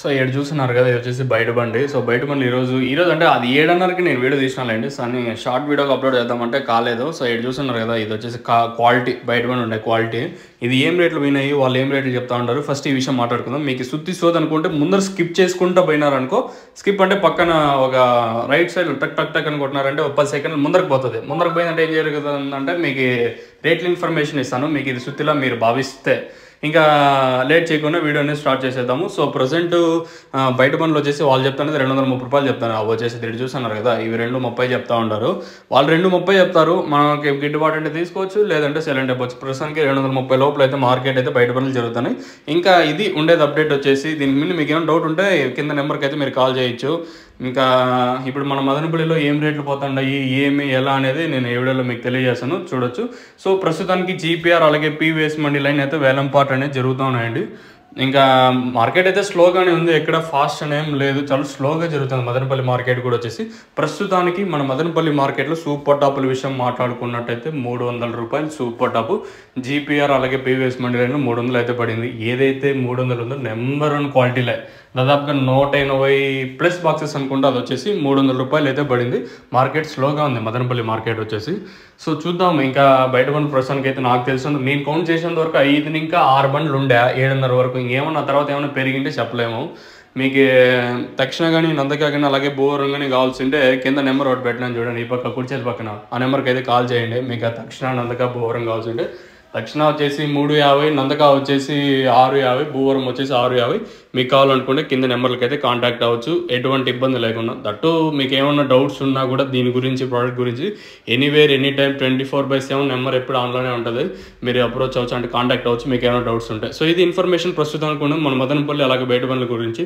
So ఇక్కడ చూస్తున్నారు కదా, ఇది వచ్చేసి బయట బండి. సో బయట బండి ఈరోజు అంటే అది 7:30కి నేను వీడియో తీసినానండి. కానీ షార్ట్ వీడియోకి అప్లోడ్ చేద్దామంటే కాలేదు. సో ఇక్కడ చూస్తున్నారు కదా, ఇది వచ్చేసి క్వాలిటీ బయట బండి ఉండే క్వాలిటీ. ఇది ఏం రేట్లు పోయినాయి, వాళ్ళు ఏం రేట్లు చెప్తా ఉంటారు. ఫస్ట్ ఈ విషయం మాట్లాడుకుందాం. మీకు సుత్తి సోది అనుకుంటే ముందర స్కిప్ చేసుకుంటూ పోయినారనుకో, స్కిప్ అంటే పక్కన ఒక రైట్ సైడ్ టక్ టక్ టక్ అని కొట్టినారంటే ఒక 10 సెకండ్లు ముందరకు పోతుంది. ముందరకు పోయిందంటే ఏం జరుగుతుందంటే మీకు రేట్ల ఇన్ఫర్మేషన్ ఇస్తాను. మీకు ఇది సుత్తిలా మీరు భావిస్తే ఇంకా లేట్ చేయకుండా వీడియోని స్టార్ట్ చేసేద్దాము. సో ప్రజెంట్ బయట పనులు వచ్చేసి వాళ్ళు చెప్తానేది 230 రూపాయలు చెప్తాను. అవి వచ్చేసి ఇక్కడ చూస్తున్నారు కదా, ఇవి 230 చెప్తా ఉంటారు. వాళ్ళు 230 చెప్తారు. మనకి గిట్టుబాటు అంటే తీసుకోవచ్చు, లేదంటే సెలెంట్ అయిపోవచ్చు. ప్రస్తుతానికి 230 లోపల అయితే మార్కెట్ అయితే బయట పనులు జరుగుతున్నాయి. ఇంకా ఇది ఉండేది అప్డేట్ వచ్చేసి. దీని మీద మీకు ఏమైనా డౌట్ ఉంటే కింద నెంబర్కి అయితే మీరు కాల్ చేయొచ్చు. ఇంకా ఇప్పుడు మన మదనపల్లిలో ఏం రేట్లు పోతున్నాయి, ఏమి ఎలా అనేది నేను ఈ వీడియోలో మీకు తెలియజేస్తాను, చూడొచ్చు. సో ప్రస్తుతానికి జీపీఆర్ అలాగే పీవీఎస్ మండి లైన్ అయితే వేలంపాట అనేది జరుగుతూ ఉన్నాయండి. ఇంకా మార్కెట్ అయితే స్లోగానే ఉంది, ఎక్కడ ఫాస్ట్ అనేం లేదు, చాలా స్లోగా జరుగుతుంది మదనపల్లి మార్కెట్ కూడా వచ్చేసి. ప్రస్తుతానికి మన మదనపల్లి మార్కెట్లో సూపర్ టాపుల విషయం మాట్లాడుకున్నట్టయితే 300 రూపాయలు సూపర్ టాపు. జీపీఆర్ అలాగే పీవీఎస్ మండి లైన్లో 300 అయితే పడింది. ఏదైతే 300 ఉందో నెంబర్ 1 క్వాలిటీలే, దాదాపుగా 180+ బాక్సెస్ అనుకుంటే అది వచ్చేసి 300 రూపాయలు అయితే పడింది. మార్కెట్ స్లోగా ఉంది మదనపల్లి మార్కెట్ వచ్చేసి. సో చూద్దాం. ఇంకా బయట బండ్లు ప్రస్తుతానికి అయితే నాకు తెలిసిన నేను కౌంట్ చేసేంత వరకు 5 ఇంకా 6 బండ్లు ఉండే 7:30 వరకు. ఇంకేమన్నా తర్వాత ఏమైనా పెరిగింటే చెప్పలేము. మీకు తక్షణ కానీ నందకా కానీ అలాగే బోరం కానీ కావాల్సింటే కింద నెంబర్ ఒకటి పెట్టినాను చూడండి, ఈ పక్క కుర్చీల పక్కన. ఆ నెంబర్కి అయితే కాల్ చేయండి. మీకు తక్షణ నందకా బోరం కావాల్సింటే. దక్షిణ వచ్చేసి 350, నందకా వచ్చేసి 650, భూవరం వచ్చేసి 650. మీకు కావాలనుకుంటే కింద నెంబర్లకి అయితే కాంటాక్ట్ అవ్వచ్చు, ఎటువంటి ఇబ్బంది లేకుండా. దట్టు మీకు ఏమన్నా డౌట్స్ ఉన్నా కూడా దీని గురించి, ప్రోడక్ట్ గురించి ఎనీవేర్ ఎనీ టైం 24/7 నెంబర్ ఎప్పుడు ఆన్లోనే ఉంటుంది. మీరు అప్రోచ్ అవ్వచ్చు, అంటే కాంటాక్ట్ అవ్వచ్చు మీకు ఏమైనా డౌట్స్ ఉంటాయి. సో ఇది ఇన్ఫర్మేషన్ ప్రస్తుతం అనుకున్నాం మన మదనపల్లి అలాగే బయట బండ్ల గురించి.